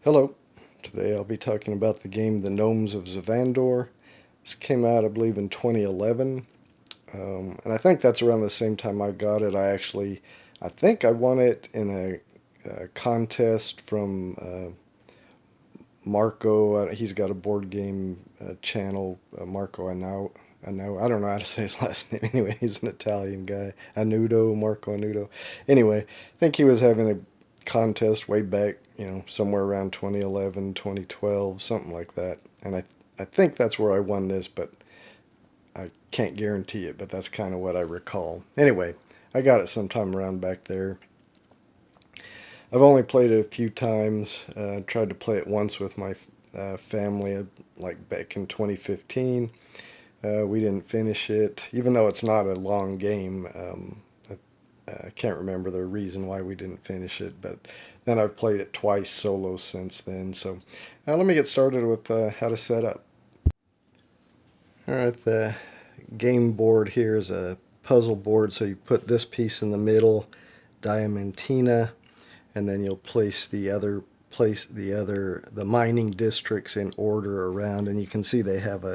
Hello, today I'll be talking about the game The Gnomes of Zavandor. This came out, I believe, in 2011, and I think that's around the same time I got it. I think I won it in a contest from Marco. He's got a board game channel, Marco I don't know how to say his last name. Anyway, he's an Italian guy. Marco Annuto. Anyway, I think he was having a contest way back, somewhere around 2011, 2012, something like that. And I think that's where I won this, but I can't guarantee it, but that's kind of what I recall. Anyway, I got it sometime around back there. I've only played it a few times. Tried to play it once with my family, like back in 2015. We didn't finish it, even though it's not a long game. I can't remember the reason why we didn't finish it, but then I've played it twice solo since then. So let me get started with how to set up. Alright, the game board here is a puzzle board, so you put this piece in the middle, Diamantina, and then you'll place the mining districts in order around, and you can see they have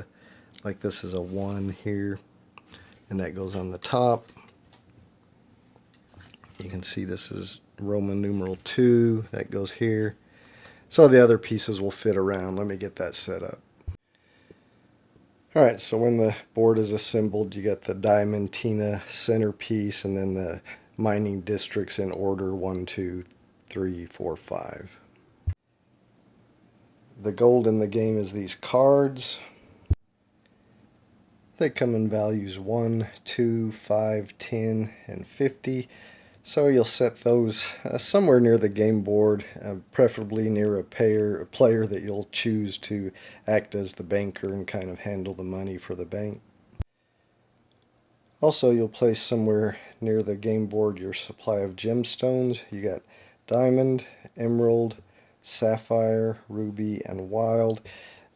like this is a 1 here, and that goes on the top. You can see this is Roman numeral 2, that goes here. So the other pieces will fit around. Let me get that set up. Alright, so when the board is assembled, you get the Diamantina centerpiece and then the mining districts in order 1, 2, 3, 4, 5. The gold in the game is these cards. They come in values 1, 2, 5, 10, and 50. So you'll set those somewhere near the game board, preferably near a player that you'll choose to act as the banker and kind of handle the money for the bank. Also, you'll place somewhere near the game board your supply of gemstones. You got diamond, emerald, sapphire, ruby, and wild.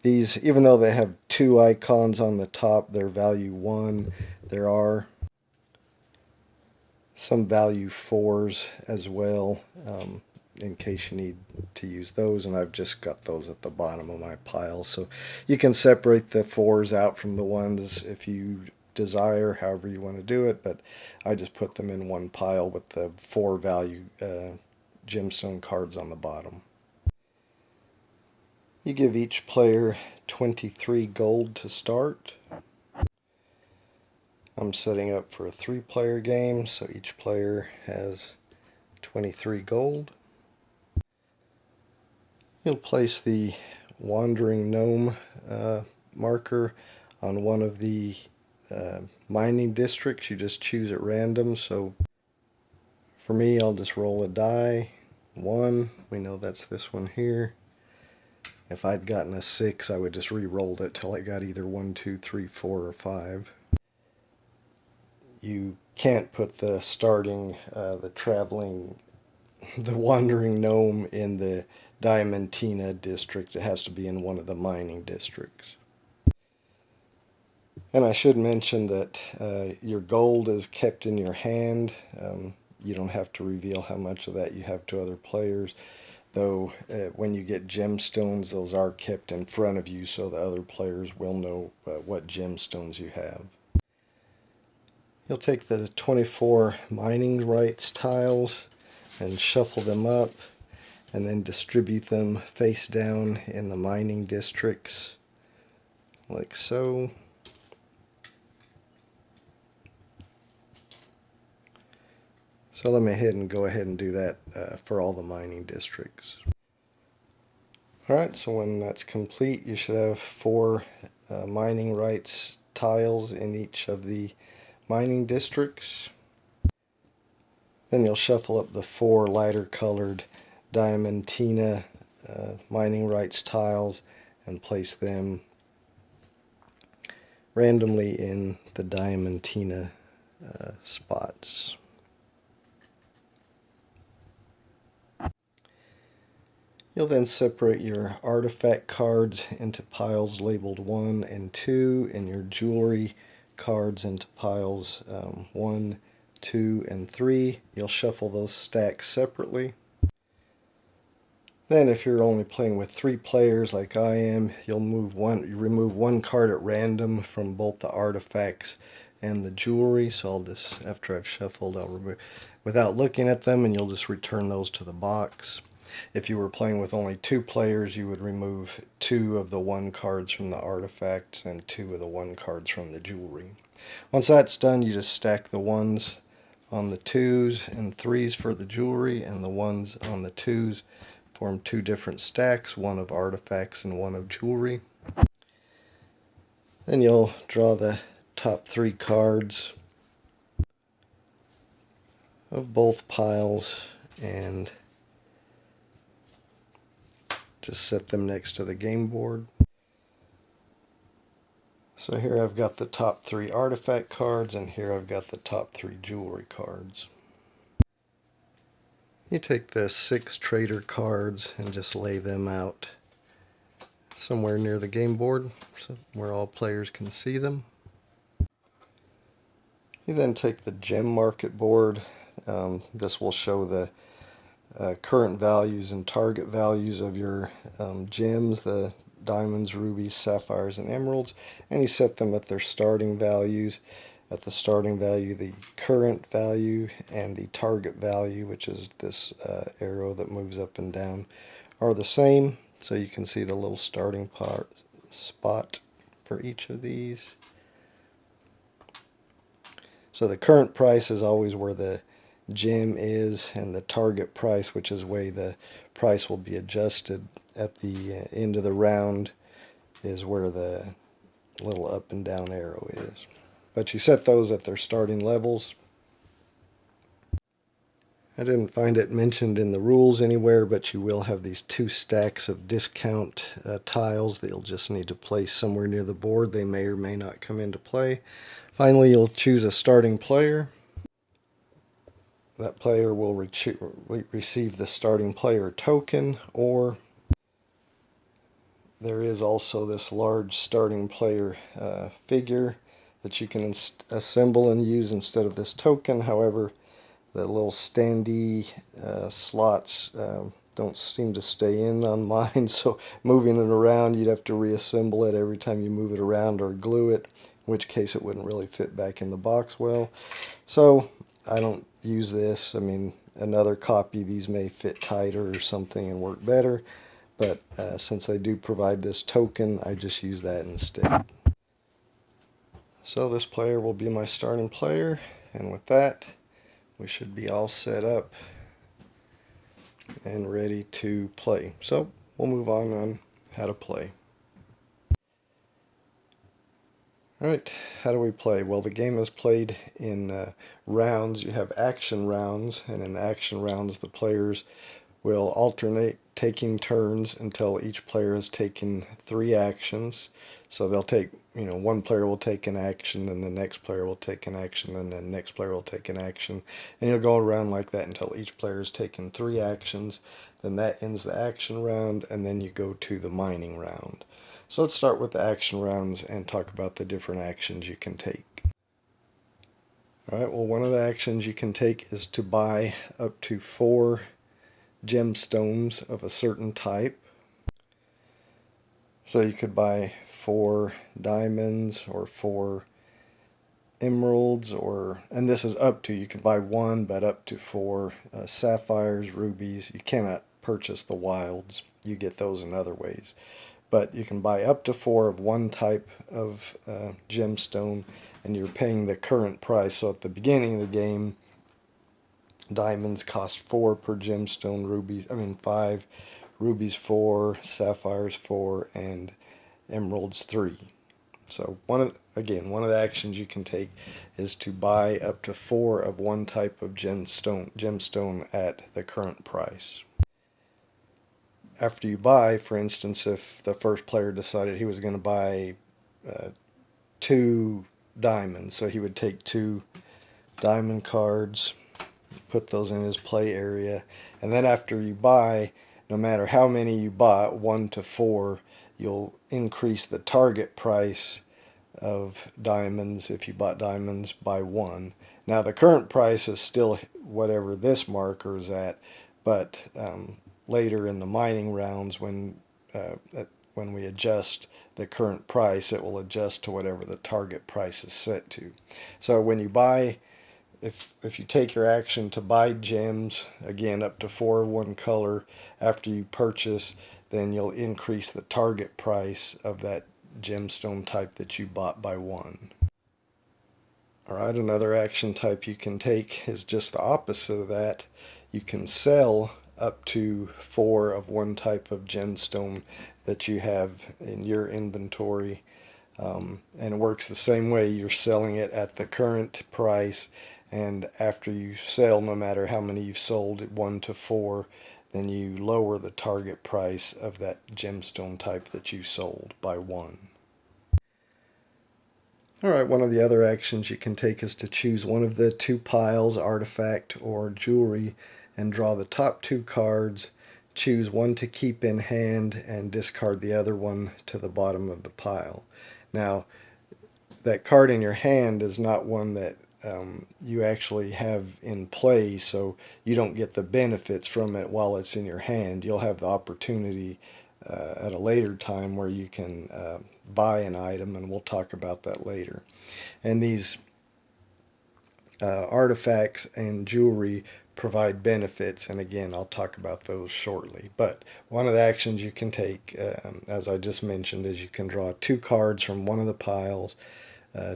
These, even though they have 2 icons on the top, they're value 1. There are some value 4s as well, in case you need to use those, and I've just got those at the bottom of my pile. So you can separate the 4s out from the 1s if you desire, however you want to do it, but I just put them in one pile with the 4 value gemstone cards on the bottom. You give each player 23 gold to start. I'm setting up for a 3-player game, so each player has 23 gold. You'll place the wandering gnome marker on one of the mining districts. You just choose at random. So for me, I'll just roll a die. 1, we know that's this one here. If I'd gotten a 6, I would just re-rolled it till I got either 1, 2, 3, 4, or 5. You can't put the wandering gnome in the Diamantina district. It has to be in one of the mining districts. And I should mention that your gold is kept in your hand. You don't have to reveal how much of that you have to other players. Though when you get gemstones, those are kept in front of you so the other players will know what gemstones you have. You'll take the 24 mining rights tiles and shuffle them up and then distribute them face down in the mining districts like so. So let me go ahead and do that for all the mining districts. Alright, so when that's complete, you should have 4 mining rights tiles in each of the mining districts. Then you'll shuffle up the 4 lighter colored Diamantina mining rights tiles and place them randomly in the Diamantina spots. You'll then separate your artifact cards into piles labeled 1 and 2, and your jewelry cards into piles 1, 2, and 3. You'll shuffle those stacks separately. Then if you're only playing with 3 players like I am, you remove one card at random from both the artifacts and the jewelry. So I'll just, after I've shuffled, I'll remove without looking at them, and you'll just return those to the box. If you were playing with only 2 players, you would remove 2 of the 1 cards from the artifacts and 2 of the 1 cards from the jewelry. Once that's done, you just stack the 1s on the 2s and 3s for the jewelry, and the 1s on the 2s form 2 different stacks, one of artifacts and one of jewelry. Then you'll draw the top 3 cards of both piles and just set them next to the game board. So here I've got the top 3 artifact cards, and here I've got the top 3 jewelry cards. You take the 6 trader cards and just lay them out somewhere near the game board so where all players can see them. You then take the gem market board. This will show the current values and target values of your gems, the diamonds, rubies, sapphires, and emeralds, and you set them at their starting values. At the starting value, the current value and the target value, which is this arrow that moves up and down, are the same. So you can see the little starting spot for each of these. So the current price is always where the gem is, and the target price, which is where the price will be adjusted at the end of the round, is where the little up and down arrow is. But you set those at their starting levels. I didn't find it mentioned in the rules anywhere, but you will have these 2 stacks of discount tiles that you'll just need to place somewhere near the board. They may or may not come into play. Finally, you'll choose a starting player. That player will receive the starting player token, or there is also this large starting player figure that you can assemble and use instead of this token. However, the little standee slots don't seem to stay in on mine, so moving it around, you'd have to reassemble it every time you move it around or glue it, in which case it wouldn't really fit back in the box well. So I don't use this. I mean, another copy, these may fit tighter or something and work better, but since I do provide this token, I just use that instead. So this player will be my starting player, and with that, we should be all set up and ready to play. So we'll move on how to play. Alright, how do we play? Well, the game is played in rounds. You have action rounds, and in action rounds the players will alternate taking turns until each player has taken 3 actions. So they'll take, one player will take an action, and the next player will take an action, and the next player will take an action. And you'll go around like that until each player has taken 3 actions. Then that ends the action round, and then you go to the mining round. So let's start with the action rounds and talk about the different actions you can take. Alright, well, one of the actions you can take is to buy up to 4 gemstones of a certain type. So you could buy 4 diamonds or 4 emeralds, and this is up to, you can buy 1, but up to 4 sapphires, rubies. You cannot purchase the wilds. You get those in other ways. But you can buy up to 4 of one type of gemstone, and you're paying the current price. So at the beginning of the game, diamonds cost 4 per gemstone, 5, rubies 4, sapphires 4, and emeralds 3. So one of the actions you can take is to buy up to 4 of one type of gemstone at the current price. After you buy, for instance, if the first player decided he was going to buy 2 diamonds, so he would take 2 diamond cards, put those in his play area, and then after you buy, no matter how many you bought, 1 to 4, you'll increase the target price of diamonds, if you bought diamonds, by 1. Now the current price is still whatever this marker is at, but later in the mining rounds when we adjust the current price, it will adjust to whatever the target price is set to. So when you buy, if you take your action to buy gems, again up to 4 of one color after you purchase, then you'll increase the target price of that gemstone type that you bought by 1. Alright, another action type you can take is just the opposite of that. You can sell up to 4 of one type of gemstone that you have in your inventory. And it works the same way. You're selling it at the current price, and after you sell, no matter how many you've sold, 1 to 4, then you lower the target price of that gemstone type that you sold by 1. Alright, one of the other actions you can take is to choose one of the 2 piles, artifact or jewelry, and draw the top 2 cards. Choose one to keep in hand and discard the other one to the bottom of the pile. Now, that card in your hand is not one that you actually have in play, so you don't get the benefits from it while it's in your hand. You'll have the opportunity at a later time where you can buy an item, and we'll talk about that later. And these artifacts and jewelry provide benefits, and again I'll talk about those shortly. But one of the actions you can take, as I just mentioned, is you can draw 2 cards from one of the piles,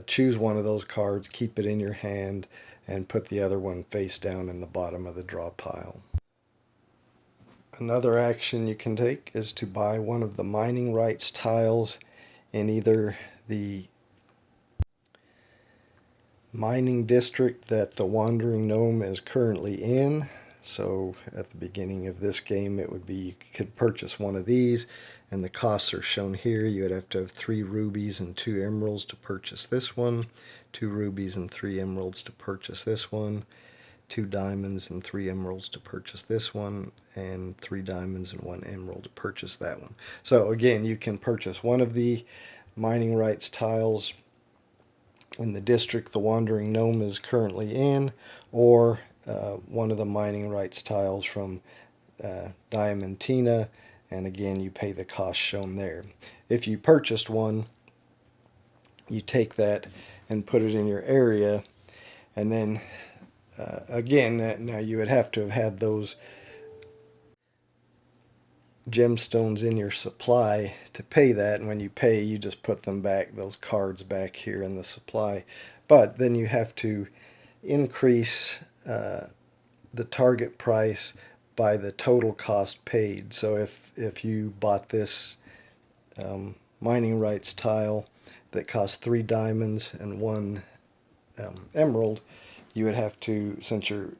choose one of those cards, keep it in your hand, and put the other one face down in the bottom of the draw pile. Another action you can take is to buy one of the mining rights tiles in either the mining district that the wandering gnome is currently in. So at the beginning of this game, it would be you could purchase one of these, and the costs are shown here. You would have to have 3 rubies and 2 emeralds to purchase this one, 2 rubies and 3 emeralds to purchase this one, 2 diamonds and 3 emeralds to purchase this one, and 3 diamonds and 1 emerald to purchase that one. So again, you can purchase one of the mining rights tiles in the district the wandering gnome is currently in, or one of the mining rights tiles from Diamantina, and again you pay the cost shown there. If you purchased one, you take that and put it in your area, and then again, now you would have to have had those gemstones in your supply to pay that, and when you pay, you just put them back, those cards back here in the supply. But then you have to increase the target price by the total cost paid. So if you bought this mining rights tile that cost 3 diamonds and 1 emerald, you would have to, since you're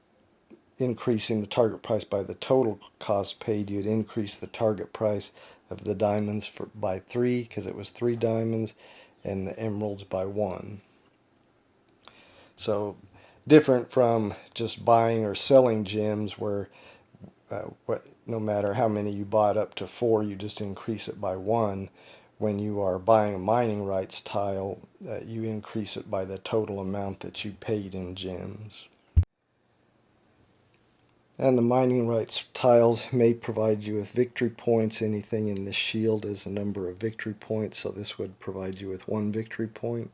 increasing the target price by the total cost paid, you'd increase the target price of the diamonds by 3, because it was 3 diamonds, and the emeralds by 1. So different from just buying or selling gems, where no matter how many you bought up to 4, you just increase it by 1. When you are buying a mining rights tile, you increase it by the total amount that you paid in gems. And the mining rights tiles may provide you with victory points. Anything in this shield is a number of victory points, so this would provide you with 1 victory point.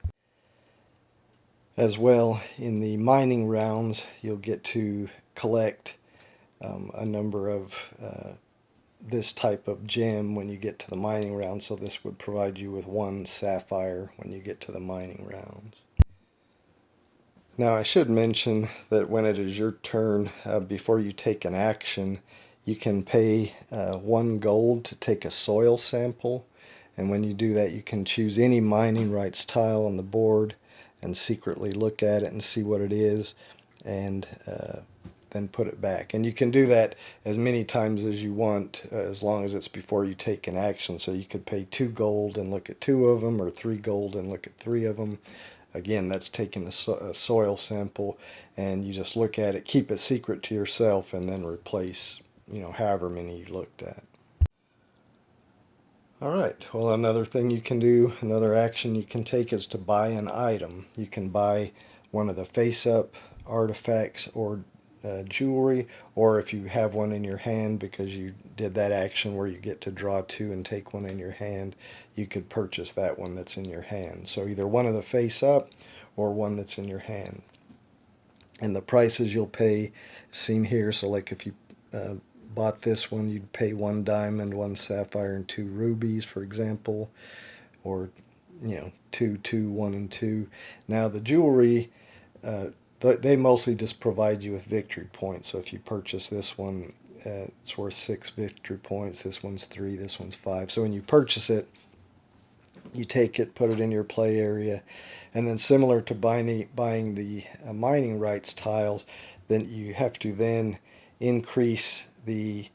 As well, in the mining rounds, you'll get to collect a number of this type of gem when you get to the mining round, so this would provide you with 1 sapphire when you get to the mining rounds. Now I should mention that when it is your turn, before you take an action, you can pay 1 gold to take a soil sample, and when you do that you can choose any mining rights tile on the board and secretly look at it and see what it is, and then put it back. And you can do that as many times as you want, as long as it's before you take an action. So you could pay 2 gold and look at 2 of them, or 3 gold and look at 3 of them. Again, that's taking a soil sample, and you just look at it, keep it secret to yourself, and then replace, however many you looked at. Alright, well, another thing you can do, another action you can take, is to buy an item. You can buy one of the face-up artifacts or jewelry, or if you have one in your hand because you did that action where you get to draw two and take one in your hand, you could purchase that one that's in your hand. So either one of the face up or one that's in your hand. And the prices you'll pay seen here. So like if you bought this one, you'd pay 1 diamond, 1 sapphire, and 2 rubies, for example, or 2, 2, 1, and 2. Now the jewelry, they mostly just provide you with victory points. So if you purchase this one, it's worth 6 victory points. This one's 3. This one's 5. So when you purchase it, you take it, put it in your play area, and then similar to buying the mining rights tiles, then you have to then increase the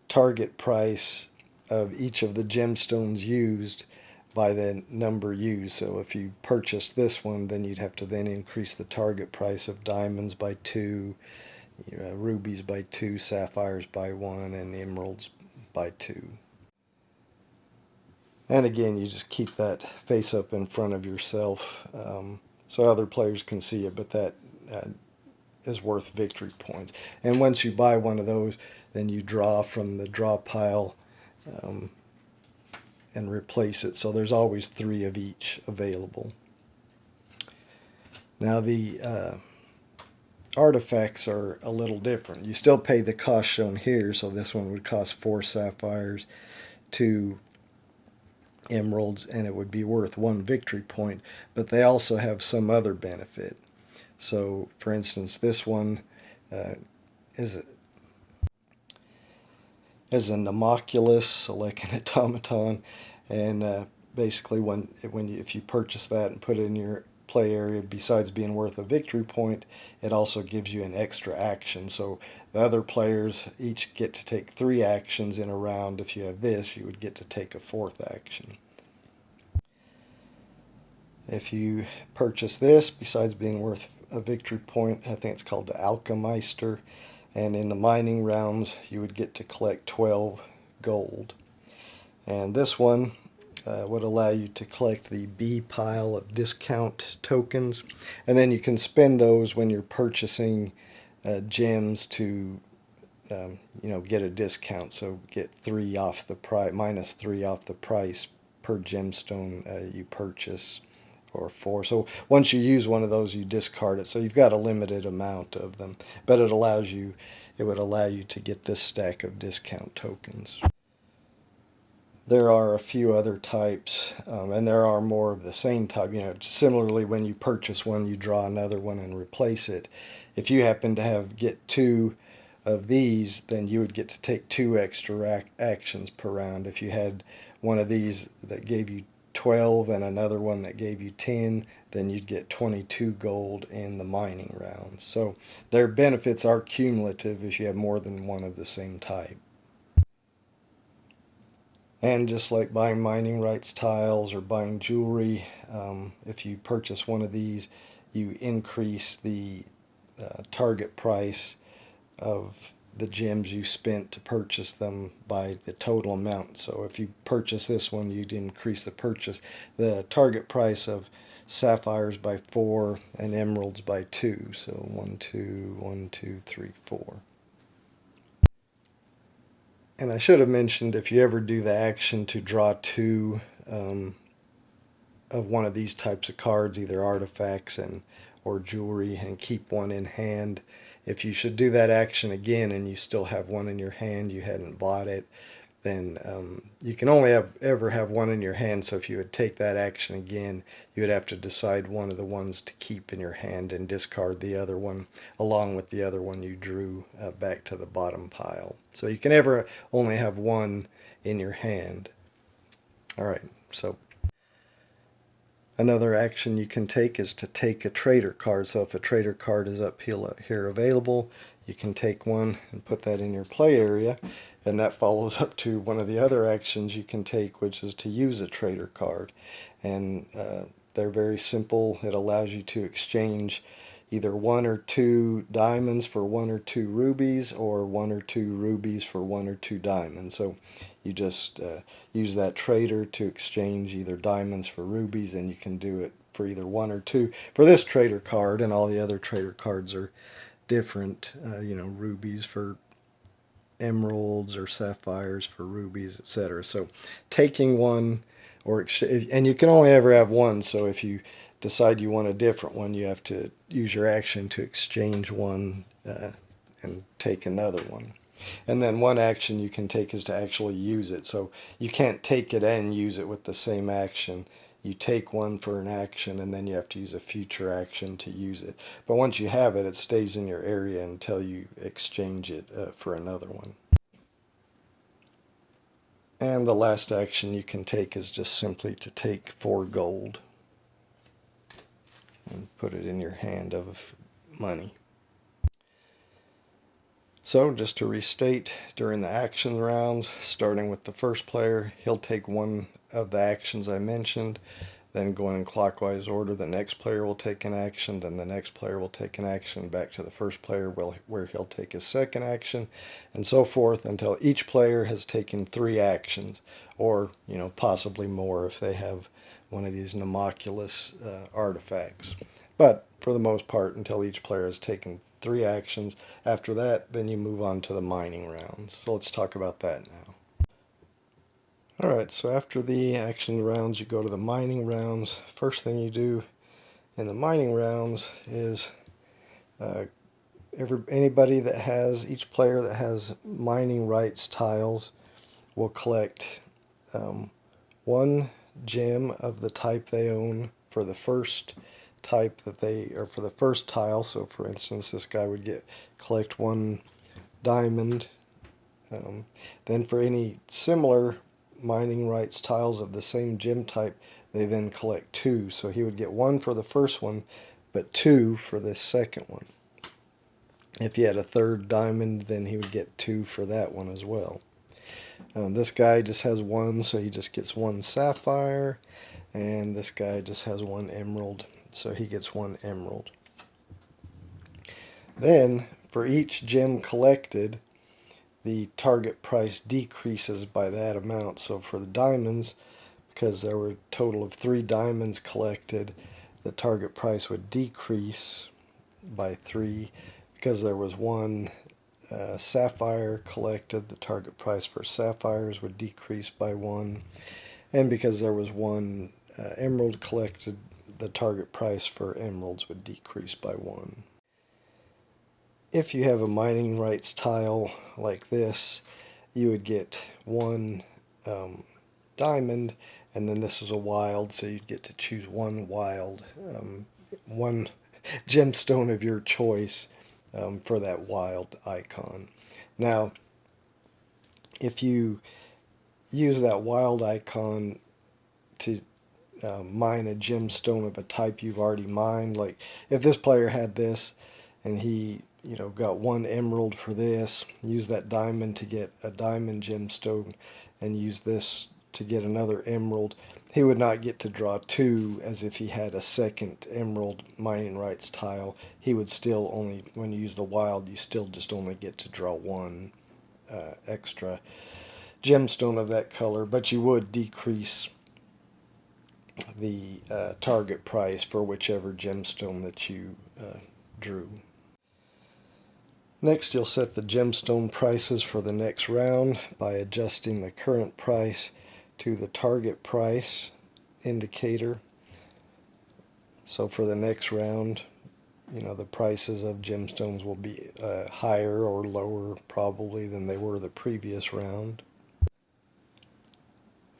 target price of each of the gemstones used by the number used. So if you purchased this one, then you'd have to then increase the target price of diamonds by 2, rubies by 2, sapphires by 1, and emeralds by 2. And again, you just keep that face up in front of yourself so other players can see it, but that is worth victory points. And once you buy one of those, then you draw from the draw pile and replace it. So there's always 3 of each available. Now the artifacts are a little different. You still pay the cost shown here, so this one would cost 4 sapphires, 2 emeralds, and it would be worth 1 victory point, but they also have some other benefit. So for instance, this one is an homunculus, so like an automaton, and basically if you purchase that and put it in your play area, besides being worth a victory point, it also gives you an extra action. So the other players each get to take 3 actions in a round. If you have this, you would get to take a 4th action. If you purchase this, besides being worth a victory point, I think it's called the Alchemeister, and in the mining rounds you would get to collect 12 gold. And this one would allow you to collect the B pile of discount tokens, and then you can spend those when you're purchasing gems to get a discount. So get 3 off the price, minus 3 off the price per gemstone you purchase, or 4. So once you use one of those, you discard it. So you've got a limited amount of them, but it would allow you to get this stack of discount tokens. There are a few other types, and there are more of the same type. Similarly, when you purchase one, you draw another one and replace it. If you happen to get 2 of these, then you would get to take 2 extra actions per round. If you had one of these that gave you 12 and another one that gave you 10, then you'd get 22 gold in the mining rounds. So their benefits are cumulative if you have more than one of the same type. And just like buying mining rights tiles or buying jewelry, if you purchase one of these, you increase the target price of the gems you spent to purchase them by the total amount. So if you purchase this one, you'd increase the target price of sapphires by 4 and emeralds by 2. So 1, 2, 1, 2, 3, 4. And I should have mentioned, if you ever do the action to draw 2 of one of these types of cards, either artifacts or jewelry, and keep one in hand, if you should do that action again and you still have one in your hand, you hadn't bought it, then you can only ever have one in your hand. So if you would take that action again, you would have to decide one of the ones to keep in your hand and discard the other one along with the other one you drew back to the bottom pile. So you can ever only have one in your hand. All right, so another action you can take is to take a trader card. So if a trader card is up here available, you can take one and put that in your play area. And that follows up to one of the other actions you can take, which is to use a trader card. And they're very simple. It allows you to exchange either 1 or 2 diamonds for 1 or 2 rubies, or 1 or 2 rubies for 1 or 2 diamonds. So you just use that trader to exchange either diamonds for rubies, and you can do it for either 1 or 2 for this trader card, and all the other trader cards are different, rubies for emeralds or sapphires for rubies, etc. So taking one, and you can only ever have one, so if you decide you want a different one, you have to use your action to exchange one and take another one. And then one action you can take is to actually use it. So you can't take it and use it with the same action. You take one for an action and then you have to use a future action to use it. But once you have it, it stays in your area until you exchange it for another one. And the last action you can take is just simply to take 4 gold and put it in your hand of money. So just to restate, during the action rounds, starting with the first player, he'll take one of the actions I mentioned, then going in clockwise order, the next player will take an action, then the next player will take an action, back to the first player where he'll take his second action, and so forth until each player has taken 3 actions, or possibly more if they have one of these Nemoculus artifacts. But for the most part, until each player has taken 3 actions. After that, then you move on to the mining rounds. So let's talk about that now. Alright, so after the action rounds, you go to the mining rounds. First thing you do in the mining rounds is each player that has mining rights tiles will collect 1 gem of the type they own for the first type for the first tile. So for instance, this guy would collect 1 diamond. Then for any similar mining rights tiles of the same gem type, they then collect 2. So he would get 1 for the first one, but 2 for the second one. If he had a 3rd diamond, then he would get 2 for that one as well. This guy just has 1, so he just gets 1 sapphire, and this guy just has 1 emerald, so he gets 1 emerald. Then, for each gem collected, the target price decreases by that amount. So for the diamonds, because there were a total of 3 diamonds collected, the target price would decrease by 3. Because there was 1 sapphire collected, the target price for sapphires would decrease by 1. And because there was 1 emerald collected, the target price for emeralds would decrease by 1. If you have a mining rights tile like this, you would get 1 diamond, and then this is a wild, so you'd get to choose 1 wild, 1 gemstone of your choice for that wild icon. Now, if you use that wild icon to mine a gemstone of a type you've already mined, like if this player had this and he got 1 emerald for this, use that diamond to get a diamond gemstone, and use this to get another emerald, he would not get to draw 2 as if he had a second emerald mining rights tile. He would still only, when you use the wild, you still just only get to draw 1 extra gemstone of that color, but you would decrease the target price for whichever gemstone that you drew. Next, you'll set the gemstone prices for the next round by adjusting the current price to the target price indicator. So for the next round, the prices of gemstones will be higher or lower probably than they were the previous round.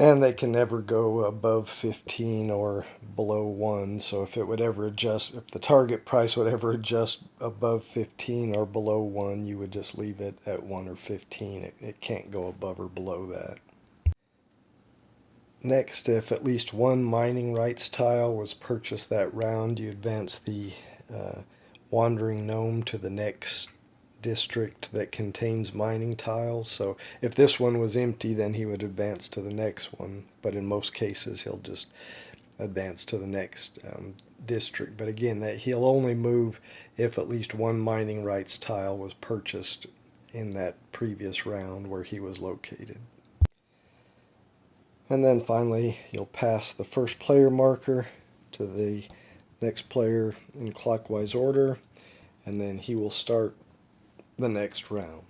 And they can never go above 15 or below 1. So if the target price would ever adjust above 15 or below 1, you would just leave it at 1 or 15. It can't go above or below that. Next, if at least 1 mining rights tile was purchased that round, you advance the wandering gnome to the next district that contains mining tiles. So if this one was empty, then he would advance to the next one, but in most cases he'll just advance to the next district. But again, that he'll only move if at least 1 mining rights tile was purchased in that previous round where he was located. And then finally, you'll pass the first player marker to the next player in clockwise order, and then he will start the next round.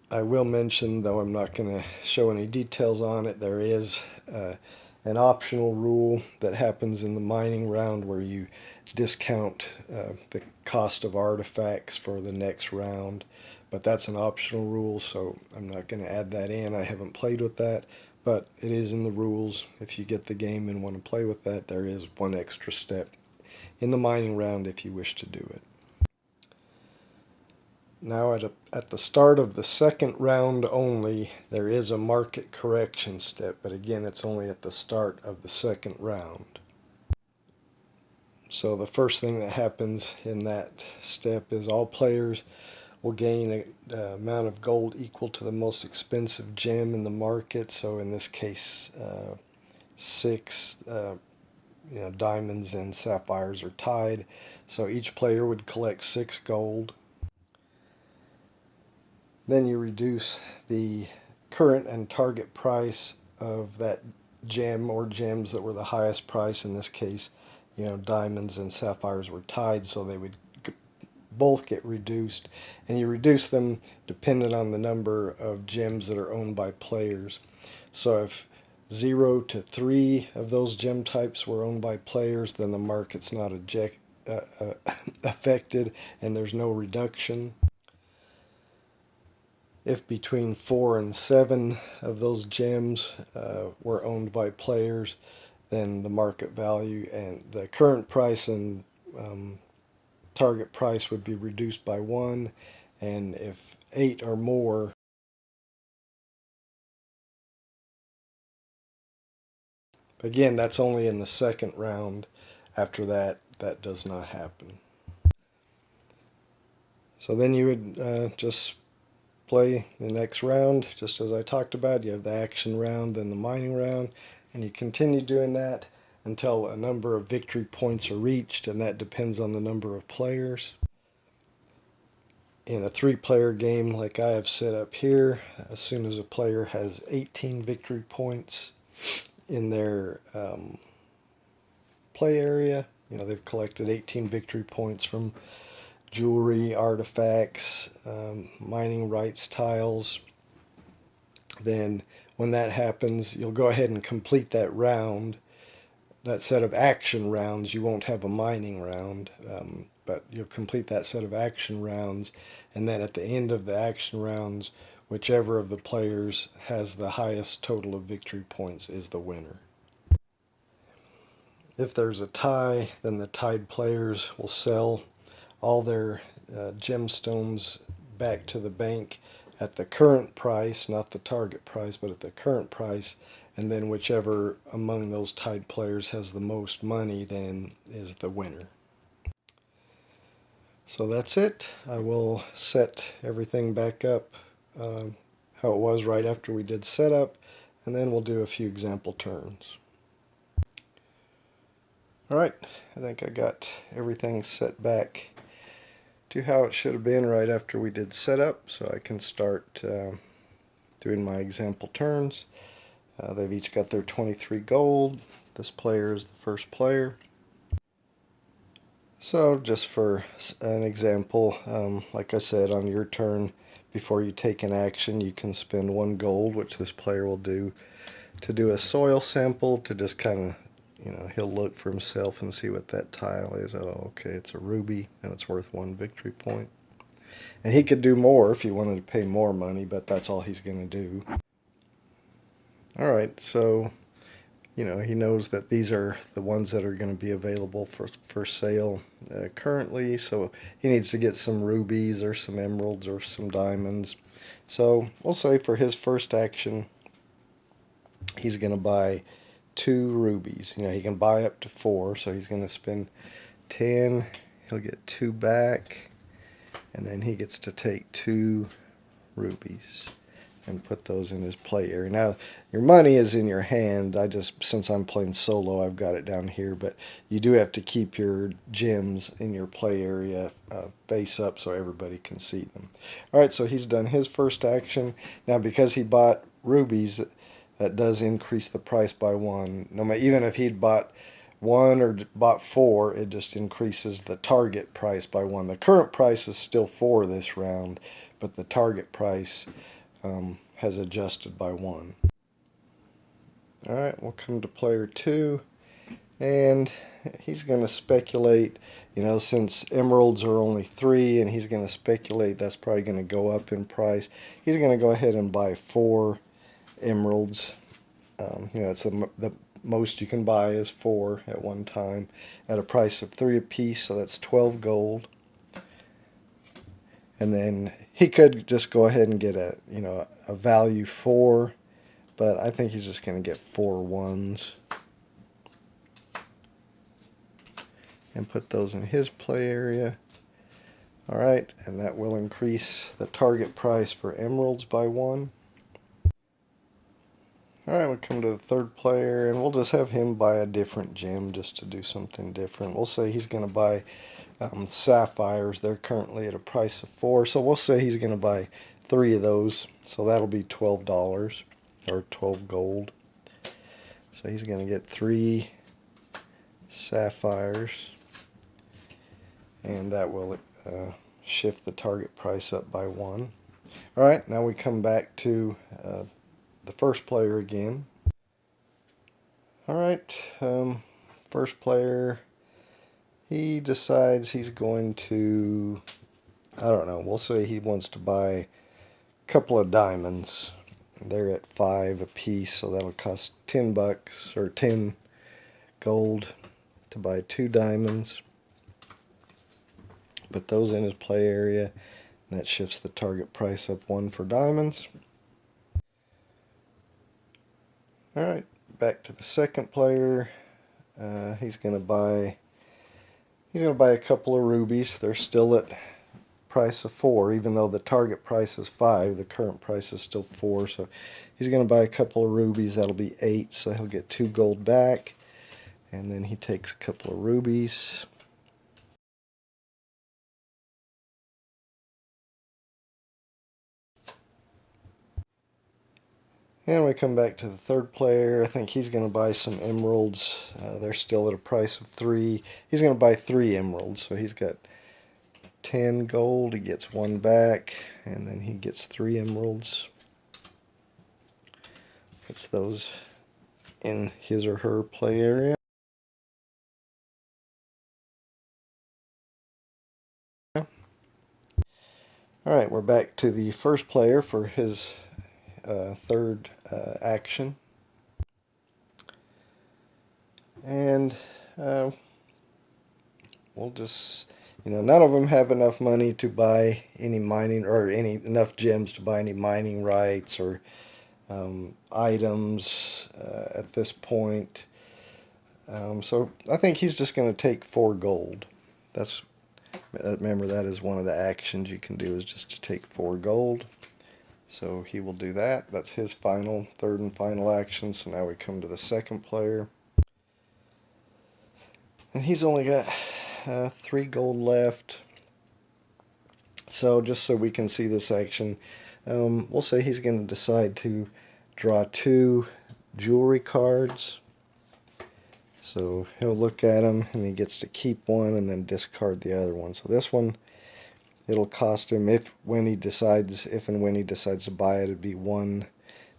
I will mention, though I'm not going to show any details on it, there is an optional rule that happens in the mining round where you discount the cost of artifacts for the next round. But that's an optional rule, so I'm not going to add that in. I haven't played with that, but it is in the rules. If you get the game and want to play with that, there is one extra step in the mining round if you wish to do it. Now at the start of the second round only, there is a market correction step, but again, it's only at the start of the second round. So the first thing that happens in that step is all players will gain an amount of gold equal to the most expensive gem in the market. So in this case, 6 diamonds and sapphires are tied. So each player would collect 6 gold. Then you reduce the current and target price of that gem or gems that were the highest price. In this case, diamonds and sapphires were tied, so they would both get reduced. And you reduce them dependent on the number of gems that are owned by players. So if 0 to 3 of those gem types were owned by players, then the market's not affected and there's no reduction. If between 4 and 7 of those gems were owned by players, then the market value and the current price and target price would be reduced by 1. And if 8 or more, again, that's only in the second round. After that, that does not happen. So then you would just play the next round, just as I talked about. You have the action round, then the mining round, and you continue doing that until a number of victory points are reached, and that depends on the number of players. In a 3-player game like I have set up here, as soon as a player has 18 victory points in their play area, they've collected 18 victory points from jewelry, artifacts, mining rights tiles. Then when that happens, you'll go ahead and complete that round, that set of action rounds. You won't have a mining round, but you'll complete that set of action rounds, and then at the end of the action rounds, whichever of the players has the highest total of victory points is the winner. If there's a tie, then the tied players will sell all their gemstones back to the bank at the current price, not the target price, but at the current price, and then whichever among those tied players has the most money then is the winner. So that's it. I will set everything back up how it was right after we did setup, and then we'll do a few example turns. Alright, I think I got everything set back to how it should have been right after we did setup, so I can start doing my example turns. They've each got their 23 gold. This player is the first player. So just for an example, like I said, on your turn, before you take an action, you can spend 1 gold, which this player will do, to do a soil sample, to just kind of, he'll look for himself and see what that tile is. Oh, okay, it's a ruby, and it's worth 1 victory point. And he could do more if he wanted to pay more money, but that's all he's going to do. Alright, so he knows that these are the ones that are going to be available for sale currently, so he needs to get some rubies or some emeralds or some diamonds. So we'll say for his first action, he's going to buy 2 rubies. He can buy up to 4, so he's going to spend 10. He'll get 2 back, and then he gets to take 2 rubies and put those in his play area. Now, your money is in your hand. Since I'm playing solo, I've got it down here, but you do have to keep your gems in your play area face up so everybody can see them. Alright, so he's done his first action. Now, because he bought rubies, that does increase the price by 1. Even if he'd bought one or bought four, it just increases the target price by one. The current price is still four this round, but the target price has adjusted by one. All right, we'll come to player two, and he's going to speculate, since emeralds are only three, and he's going to speculate that's probably going to go up in price. He's going to go ahead and buy four emeralds. It's the most you can buy is four at one time at a price of three apiece, so that's 12 gold. And then he could just go ahead and get a value four, but I think he's just going to get 4 ones and put those in his play area. All right, and that will increase the target price for emeralds by one. All right, we'll come to the third player, and we'll just have him buy a different gem just to do something different. We'll say he's going to buy sapphires. They're currently at a price of 4, so we'll say he's going to buy 3 of those. So that'll be $12 or 12 gold. So he's going to get 3 sapphires, and that will shift the target price up by 1. All right, now we come back to the first player again. All right, first player, he decides he's going to, I don't know, we'll say he wants to buy a couple of diamonds. They're at 5 a piece, so that'll cost $10 or 10 gold to buy 2 diamonds. Put those in his play area, and that shifts the target price up 1 for diamonds. All right, back to the second player. He's going to buy a couple of rubies. They're still at price of 4, even though the target price is 5. The current price is still 4, so he's going to buy a couple of rubies. That'll be 8, so he'll get 2 gold back, and then he takes a couple of rubies. And we come back to the third player. I think he's going to buy some emeralds. They're still at a price of 3. He's going to buy 3 emeralds, so he's got 10 gold. He gets 1 back, and then he gets 3 emeralds. Puts those in his or her play area. All right, we're back to the first player for his third action. And we'll just, none of them have enough money to buy any mining, or enough gems to buy any mining rights or items at this point. So I think he's just going to take 4 gold. Remember, that is one of the actions you can do, is just to take 4 gold. So he will do that. That's his third and final action. So now we come to the second player. And he's only got 3 gold left. So just so we can see this action, we'll say he's going to decide to draw 2 jewelry cards. So he'll look at them, and he gets to keep one and then discard the other one. So this one, it'll cost him, if and when he decides to buy it, it'd be 1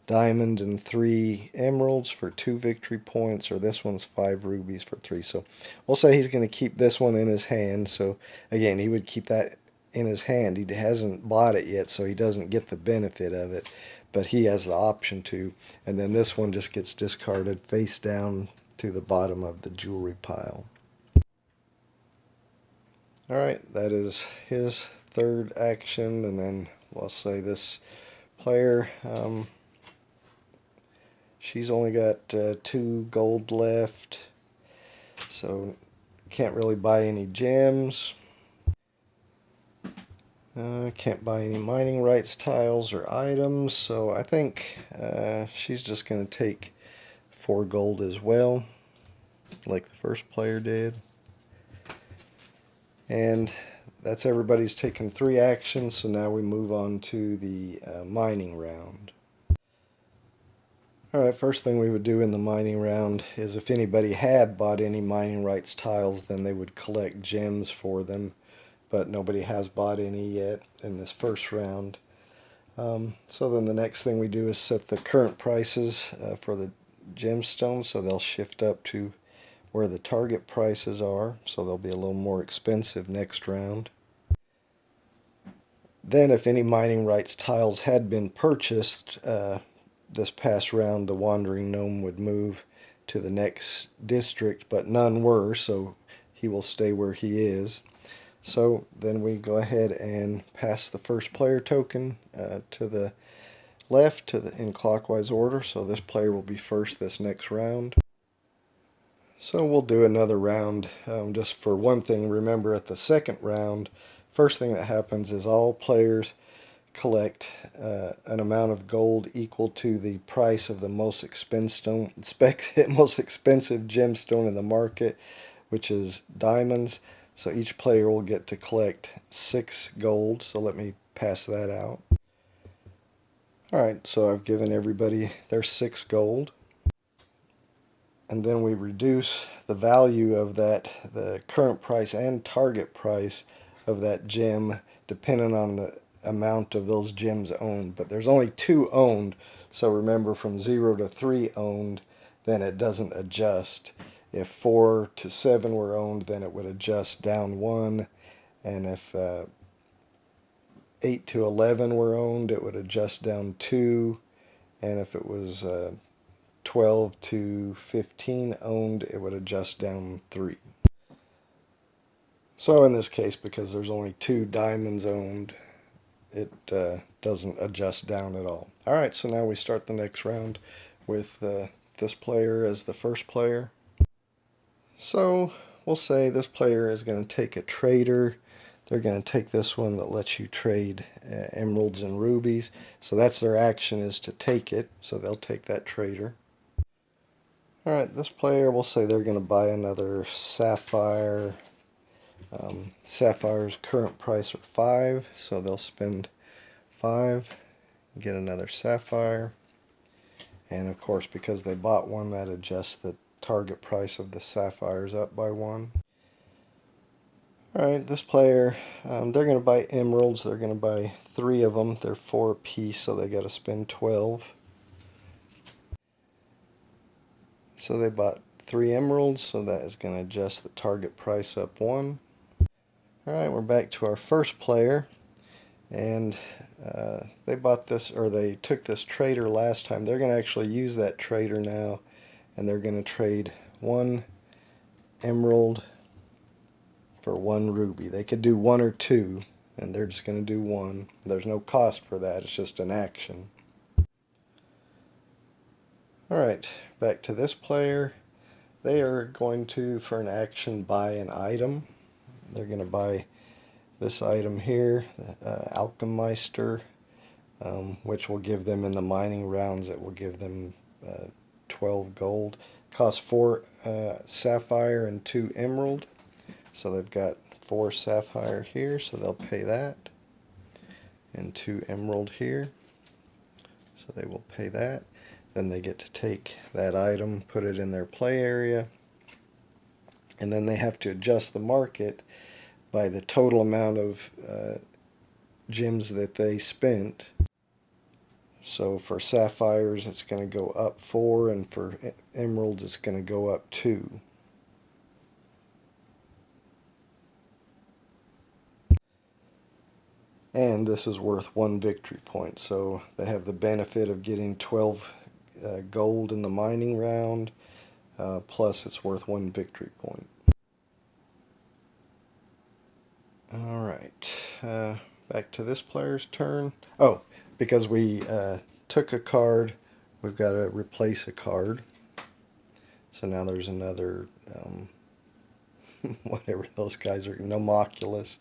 diamond and 3 emeralds for 2 victory points, or this one's 5 rubies for 3. So we'll say he's going to keep this one in his hand. So again, he would keep that in his hand. He hasn't bought it yet, so he doesn't get the benefit of it, but he has the option to. And then this one just gets discarded face down to the bottom of the jewelry pile. Alright, that is his third action, and then we'll say this player, she's only got 2 gold left, so can't really buy any gems. Can't buy any mining rights tiles or items, so I think she's just going to take 4 gold as well, like the first player did. And that's everybody's taken 3 actions, so now we move on to the mining round. Alright, first thing we would do in the mining round is if anybody had bought any mining rights tiles, then they would collect gems for them, but nobody has bought any yet in this first round. So then the next thing we do is set the current prices for the gemstones, so they'll shift up to where the target prices are, so they'll be a little more expensive next round. Then if any mining rights tiles had been purchased this past round, the wandering gnome would move to the next district, but none were, so he will stay where he is. So then we go ahead and pass the first player token to the left in clockwise order, so this player will be first this next round. So we'll do another round. Just for one thing, remember at the second round, first thing that happens is all players collect an amount of gold equal to the price of the most expensive gemstone in the market, which is diamonds. So each player will get to collect 6 gold. So let me pass that out. Alright, so I've given everybody their 6 gold. And then we reduce the value of that, the current price and target price of that gem, depending on the amount of those gems owned. But there's only 2 owned, so remember from 0 to 3 owned, then it doesn't adjust. If 4 to 7 were owned, then it would adjust down 1, and if 8 to 11 were owned, it would adjust down 2, and if it was 12 to 15 owned, it would adjust down 3. So in this case, because there's only 2 diamonds owned, it doesn't adjust down at all. Alright, so now we start the next round with this player as the first player. So we'll say this player is going to take a trader. They're going to take this one that lets you trade emeralds and rubies. So that's their action, is to take it. So they'll take that trader. Alright, this player, we'll say they're going to buy another sapphire. Sapphire's current price are 5, so they'll spend 5, get another sapphire. And of course, because they bought one, that adjusts the target price of the sapphires up by 1. Alright, this player, they're going to buy emeralds. They're going to buy 3 of them. They're 4 apiece, so they got to spend 12. So they bought 3 emeralds, so that is going to adjust the target price up 1. Alright, we're back to our first player, and they bought this, or they took this trader last time. They're going to actually use that trader now, and they're going to trade 1 emerald for 1 ruby. They could do 1 or 2, and they're just going to do 1. There's no cost for that, it's just an action. Alright, back to this player. They are going to, for an action, buy an item. They're going to buy this item here, Alchemeister, which will give them, in the mining rounds, it will give them 12 gold. Costs 4 sapphire and 2 emerald. So they've got 4 sapphire here, so they'll pay that. And 2 emerald here, so they will pay that. Then they get to take that item, put it in their play area, and then they have to adjust the market by the total amount of gems that they spent. So for sapphires it's going to go up 4, and for emeralds it's going to go up 2. And this is worth 1 victory point, so they have the benefit of getting 12 gold in the mining round, plus it's worth 1 victory point. Alright, back to this player's turn. Oh, because we took a card, we've got to replace a card. So now there's another, whatever those guys are, Nomoculus.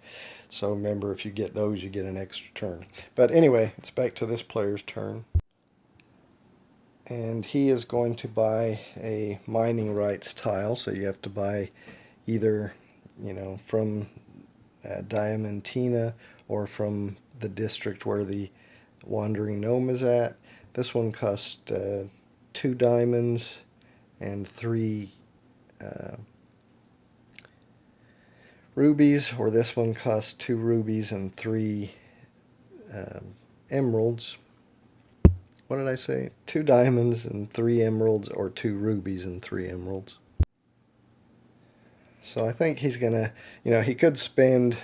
So remember, if you get those, you get an extra turn. But anyway, it's back to this player's turn. And he is going to buy a mining rights tile, so you have to buy either, from Diamantina or from the district where the wandering gnome is at. This one costs 2 diamonds and 3 rubies, or this one costs 2 rubies and 3 emeralds. What did I say? 2 diamonds and 3 emeralds, or 2 rubies and 3 emeralds. So I think he's gonna, he could spend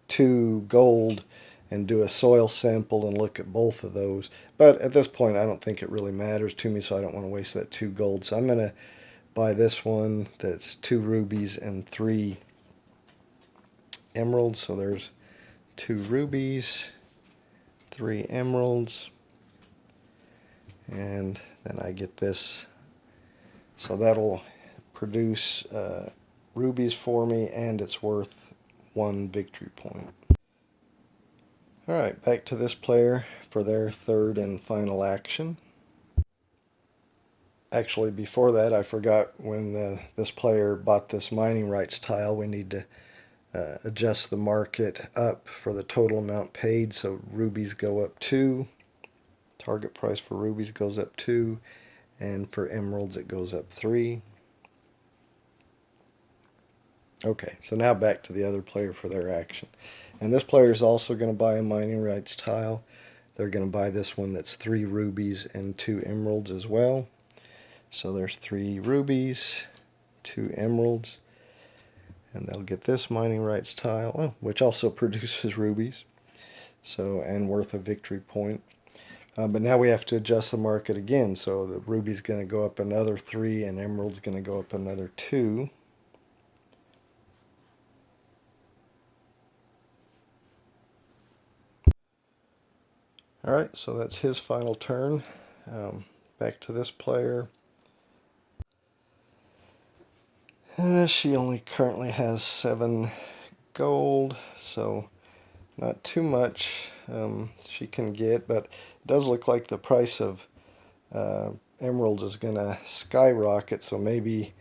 2 gold and do a soil sample and look at both of those. But at this point, I don't think it really matters to me, so I don't want to waste that 2 gold. So I'm going to buy this one that's 2 rubies and 3 emeralds. So there's 2 rubies, 3 emeralds, and then I get this. So that'll produce rubies for me, and it's worth 1 victory point. Alright, back to this player for their third and final action. Actually, before that, I forgot when this player bought this mining rights tile, we need to adjust the market up for the total amount paid. So rubies go up 2, target price for rubies goes up 2, and for emeralds it goes up 3. Okay, so now back to the other player for their action. And this player is also going to buy a mining rights tile. They're going to buy this one that's 3 rubies and 2 emeralds as well. So there's 3 rubies, 2 emeralds, and they'll get this mining rights tile, which also produces rubies, so, and worth a victory point. But now we have to adjust the market again. So the ruby's going to go up another 3, and emerald's going to go up another 2. Alright, so that's his final turn. Back to this player. She only currently has 7 gold, so not too much she can get, but it does look like the price of emeralds is going to skyrocket, so maybe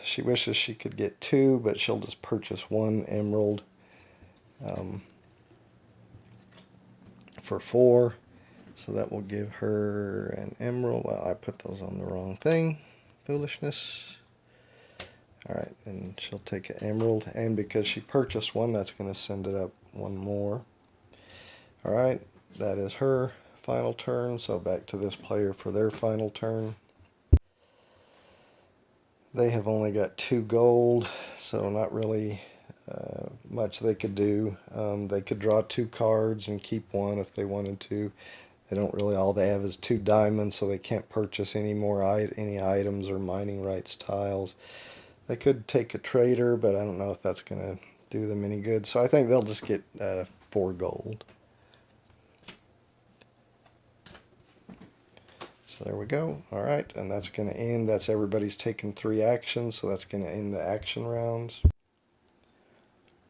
she wishes she could get 2, but she'll just purchase 1 emerald for 4. So that will give her an emerald. Well, I put those on the wrong thing. Foolishness. Alright, and she'll take an emerald, and because she purchased 1, that's going to send it up 1 more. Alright, that is her final turn, so back to this player for their final turn. They have only got 2 gold, so not really much they could do. They could draw 2 cards and keep 1 if they wanted to. They don't really, all they have is 2 diamonds, so they can't purchase any more any items or mining rights tiles. They could take a trader, but I don't know if that's going to do them any good. So I think they'll just get 4 gold. So there we go. Alright, and that's going to end. That's everybody's taken 3 actions, so that's going to end the action rounds.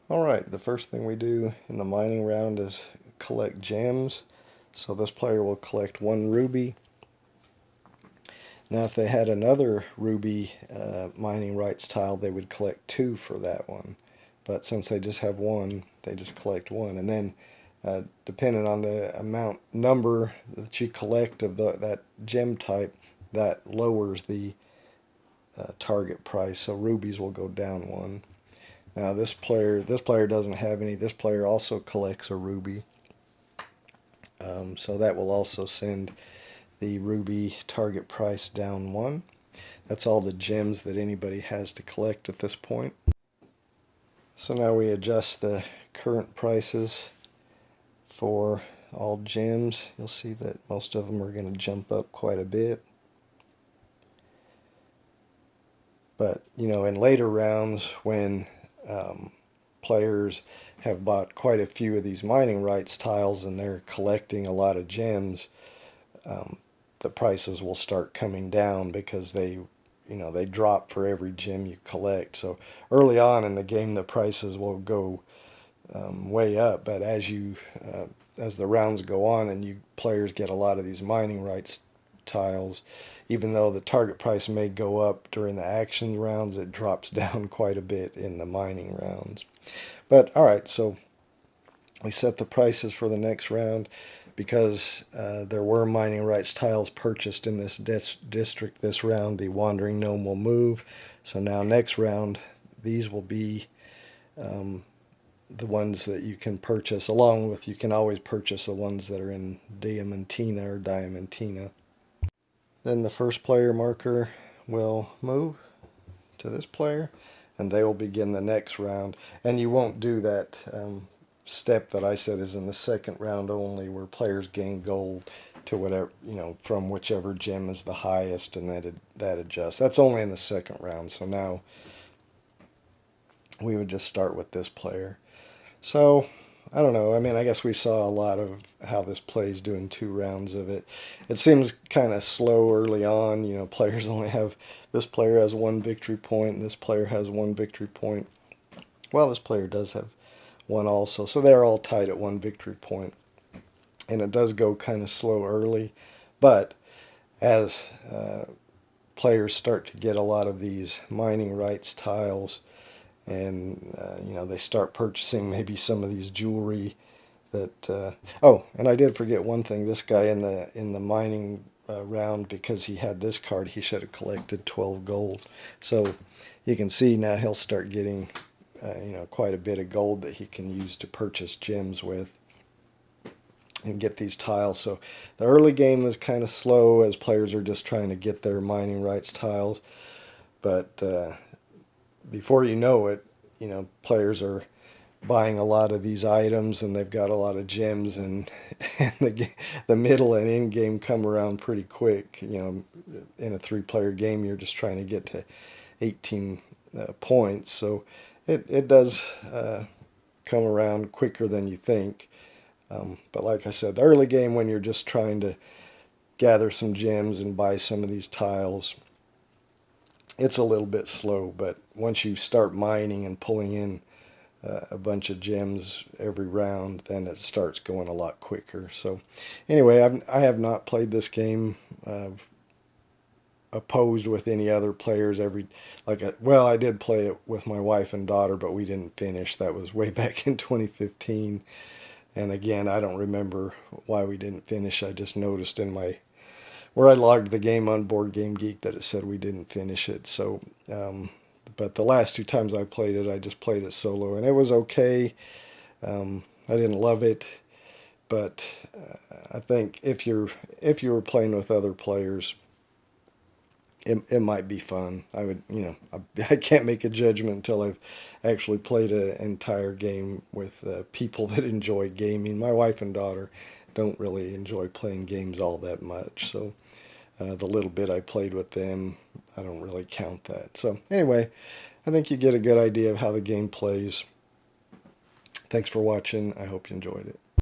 Alright, the first thing we do in the mining round is collect gems. So this player will collect 1 ruby. Now if they had another ruby mining rights tile, they would collect 2 for that one. But since they just have 1, they just collect 1. And then depending on the number that you collect of that gem type, that lowers the target price. So rubies will go down 1. Now this player doesn't have any. This player also collects a ruby. So that will also send the ruby target price down 1. That's all the gems that anybody has to collect at this point. So now we adjust the current prices for all gems. You'll see that most of them are going to jump up quite a bit. But, in later rounds when players have bought quite a few of these mining rights tiles and they're collecting a lot of gems, the prices will start coming down because they drop for every gem you collect. So early on in the game the prices will go way up, but as the rounds go on and you players get a lot of these mining rights tiles, even though the target price may go up during the action rounds, it drops down quite a bit in the mining rounds. But alright, so we set the prices for the next round. because there were mining rights tiles purchased in this district this round, the wandering gnome will move. So now next round, these will be the ones that you can purchase, along with you can always purchase the ones that are in Diamantina or Diamantina. Then the first player marker will move to this player, and they will begin the next round. And you won't do that step that I said is in the second round only, where players gain gold to whatever, from whichever gem is the highest, and that adjusts. That's only in the second round. So now we would just start with this player. So I don't know. I mean, I guess we saw a lot of how this plays doing 2 rounds of it. It seems kind of slow early on. Players only have, this player has 1 victory point and this player has 1 victory point. Well, this player does have 1 also. So they're all tied at 1 victory point. And it does go kind of slow early. But as players start to get a lot of these mining rights tiles, and they start purchasing maybe some of these jewelry that oh, and I did forget one thing. This guy in the mining round, because he had this card, he should have collected 12 gold. So you can see now he'll start getting quite a bit of gold that he can use to purchase gems with and get these tiles. So the early game is kind of slow as players are just trying to get their mining rights tiles, but before you know it, players are buying a lot of these items and they've got a lot of gems, and the middle and end game come around pretty quick. In a 3-player game, you're just trying to get to 18 points. So it does come around quicker than you think. But like I said, the early game, when you're just trying to gather some gems and buy some of these tiles, it's a little bit slow. But once you start mining and pulling in a bunch of gems every round, then it starts going a lot quicker. So anyway, I have not played this game opposed with any other players. I did play it with my wife and daughter, but we didn't finish. That was way back in 2015. And again, I don't remember why we didn't finish. I just noticed in where I logged the game on Board Game Geek that it said we didn't finish it. So but the last 2 times I played it, I just played it solo, and it was okay. I didn't love it, but I think if you were playing with other players, it might be fun. I would, I can't make a judgment until I've actually played an entire game with people that enjoy gaming. My wife and daughter don't really enjoy playing games all that much, so the little bit I played with them, I don't really count that. So anyway, I think you get a good idea of how the game plays. Thanks for watching. I hope you enjoyed it.